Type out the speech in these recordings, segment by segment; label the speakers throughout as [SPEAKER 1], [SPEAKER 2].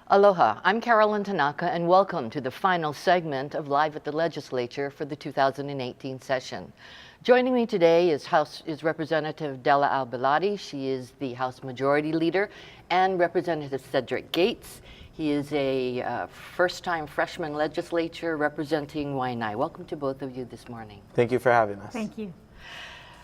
[SPEAKER 1] Aloha, I'm Carolyn Tanaka, and welcome to the final segment of Live at the Legislature for the 2018 session. Joining me today is Representative Della Al-Beladi. She is the House Majority Leader, and Representative Cedric Gates. He is a first-time freshman legislature representing Waianae. Welcome to both of you this morning.
[SPEAKER 2] Thank you for having us.
[SPEAKER 3] Thank you.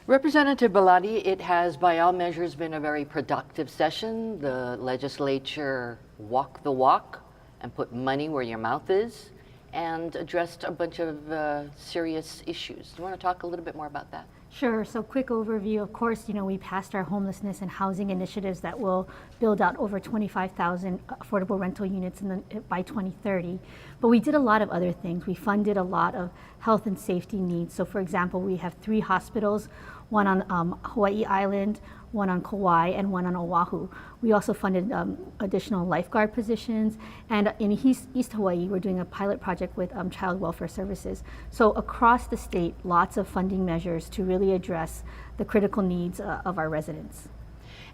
[SPEAKER 1] Representative Beladi, it has by all measures been a very productive session. The legislature walked the walk and put money where your mouth is and addressed a bunch of serious issues. Do you want to talk a little bit more about that?
[SPEAKER 3] Sure. So quick overview. Of course, we passed our homelessness and housing initiatives that will build out over 25,000 affordable rental units by 2030. But we did a lot of other things. We funded a lot of health and safety needs. So for example, we have 3 hospitals, one on Hawaii Island, one on Kauai, and one on Oahu. We also funded additional lifeguard positions. And in East Hawaii, we're doing a pilot project with Child Welfare Services. So across the state, lots of funding measures to really address the critical needs of our residents.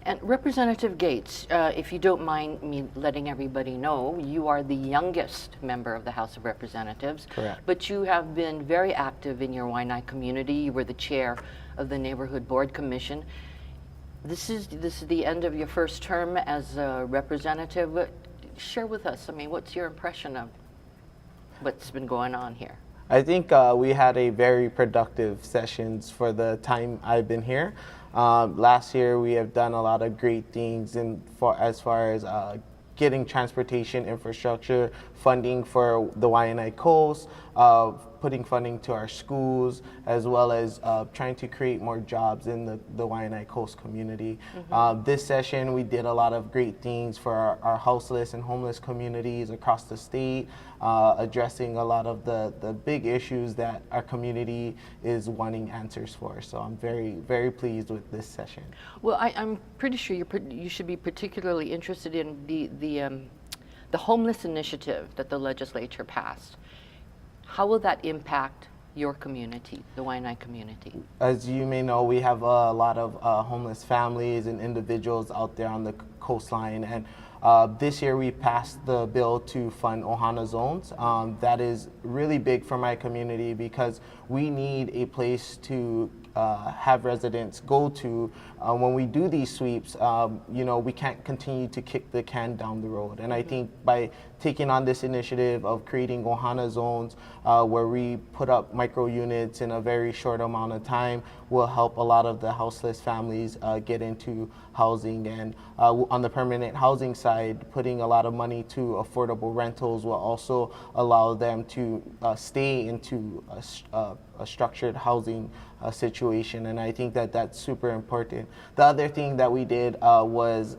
[SPEAKER 1] And Representative Gates, if you don't mind me letting everybody know, you are the youngest member of the House of Representatives.
[SPEAKER 2] Correct.
[SPEAKER 1] But you have been very active in your Waianae community. You were the chair of the Neighborhood Board Commission. This is the end of your first term as a representative. Share with us, what's your impression of what's been going on here?
[SPEAKER 2] I think we had a very productive sessions for the time I've been here. Last year we have done a lot of great things as far as getting transportation infrastructure, funding for the Waianae Coast, putting funding to our schools, as well as trying to create more jobs in the Waianae Coast community. Mm-hmm. This session we did a lot of great things for our houseless and homeless communities across the state, addressing a lot of the big issues that our community is wanting answers for. So I'm very, very pleased with this session.
[SPEAKER 1] Well, I'm pretty sure you should be particularly interested in the homeless initiative that the legislature passed. How will that impact your community, the Waianae community? As
[SPEAKER 2] you may know, we have a lot of homeless families and individuals out there on the coastline, and this year we passed the bill to fund Ohana zones. That is really big for my community because we need a place to have residents go to when we do these sweeps. We can't continue to kick the can down the road. And I think by taking on this initiative of creating Ohana zones where we put up micro units in a very short amount of time will help a lot of the houseless families get into housing. And on the permanent housing side, putting a lot of money to affordable rentals will also allow them to stay into a structured housing situation, and I think that that's super important. The other thing that we did was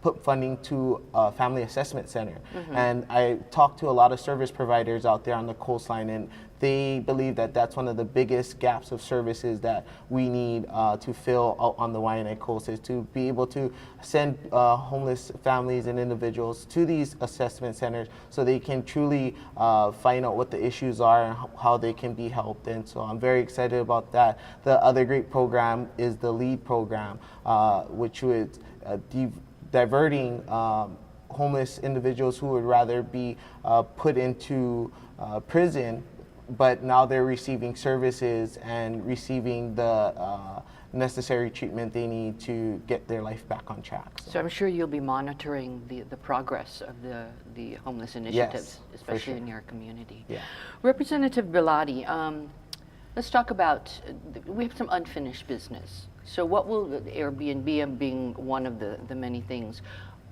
[SPEAKER 2] put funding to a family assessment center. Mm-hmm. And I talked to a lot of service providers out there on the coastline, and they believe that that's one of the biggest gaps of services that we need to fill out on the Waianae Coast, is to be able to send homeless families and individuals to these assessment centers so they can truly find out what the issues are and how they can be helped. And so I'm very excited about that. The other great program is the LEAD program, which would diverting homeless individuals who would rather be put into prison, but now they're receiving services and receiving the necessary treatment they need to get their life back on track. So
[SPEAKER 1] I'm sure you'll be monitoring the progress of the homeless initiatives,
[SPEAKER 2] yes,
[SPEAKER 1] especially
[SPEAKER 2] sure.
[SPEAKER 1] in your community.
[SPEAKER 2] Yeah.
[SPEAKER 1] Representative Beladi, let's talk about, we have some unfinished business. So what will Airbnb being one of the many things,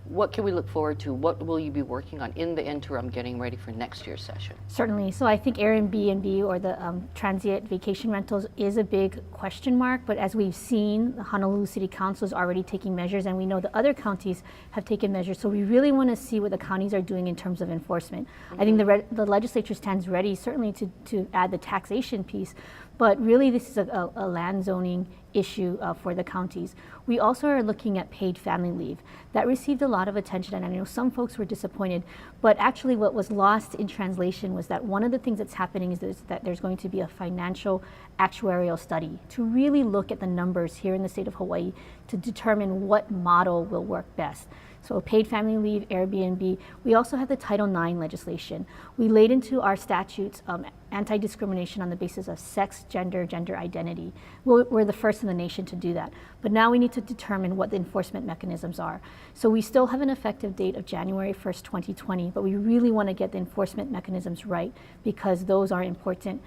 [SPEAKER 1] what can we look forward to? What will you be working on in the interim getting ready for next year's session?
[SPEAKER 3] Certainly. So I think Airbnb or the transient vacation rentals is a big question mark. But as we've seen, the Honolulu City Council is already taking measures, and we know the other counties have taken measures. So we really want to see what the counties are doing in terms of enforcement. I think the legislature stands ready certainly to add the taxation piece. But really, this is a land zoning issue for the counties. We also are looking at paid family leave. That received a lot of attention, and I know some folks were disappointed, but actually what was lost in translation was that one of the things that's happening is that there's going to be a financial actuarial study to really look at the numbers here in the state of Hawaii to determine what model will work best. So paid family leave, Airbnb. We also have the Title IX legislation. We laid into our statutes anti-discrimination on the basis of sex, gender identity. We're the first in the nation to do that. But now we need to determine what the enforcement mechanisms are. So we still have an effective date of January 1st, 2020, but we really want to get the enforcement mechanisms right because those are important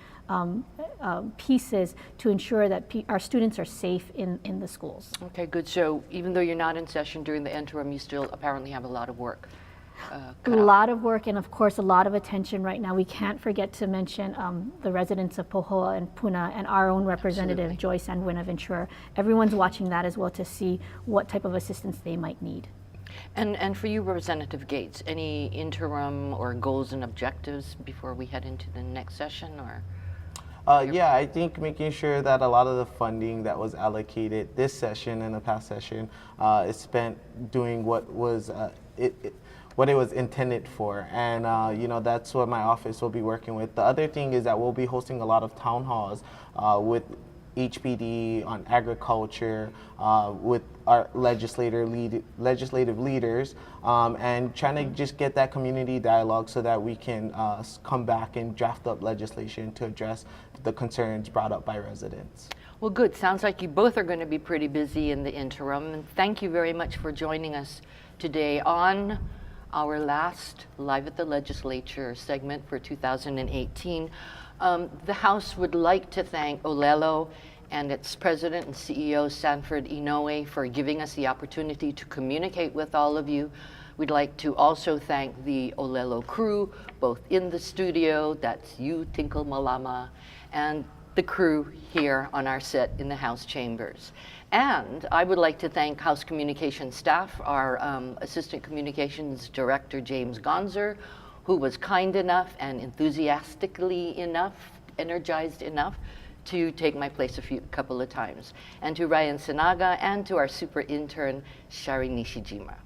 [SPEAKER 3] pieces to ensure that our students are safe in the schools.
[SPEAKER 1] Okay, good. So even though you're not in session during the interim, you still apparently have a lot of work.
[SPEAKER 3] A lot of work and of course a lot of attention right now. We can't forget to mention the residents of Pohoa and Puna and our own representative,
[SPEAKER 1] Absolutely.
[SPEAKER 3] Joyce and Winna Ventura. Everyone's watching that as well to see what type of assistance they might need.
[SPEAKER 1] And for you, Representative Gates, any interim or goals and objectives before we head into the next session? Or
[SPEAKER 2] Yeah, I think making sure that a lot of the funding that was allocated this session and the past session is spent doing what was what it was intended for, and that's what my office will be working with. The other thing is that we'll be hosting a lot of town halls with HPD on agriculture, with our legislative leaders, and trying to just get that community dialogue so that we can come back and draft up legislation to address the concerns brought up by residents.
[SPEAKER 1] Well, good. Sounds like you both are going to be pretty busy in the interim. And thank you very much for joining us today on our last Live at the Legislature segment for 2018. The House would like to thank Olelo and its President and CEO, Sanford Inoue, for giving us the opportunity to communicate with all of you. We'd like to also thank the Olelo crew, both in the studio, that's you, Tinkle Malama, and the crew here on our set in the House chambers. And I would like to thank House Communications staff, our Assistant Communications Director, James Gonzer, who was kind enough and enthusiastically enough, energized enough to take my place a couple of times. And to Ryan Sinaga and to our super intern, Shari Nishijima.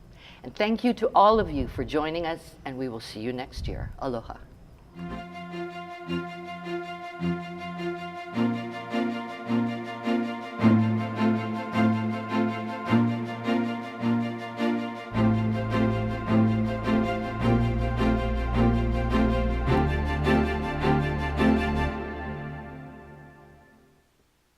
[SPEAKER 1] And thank you to all of you for joining us, and we will see you next year. Aloha.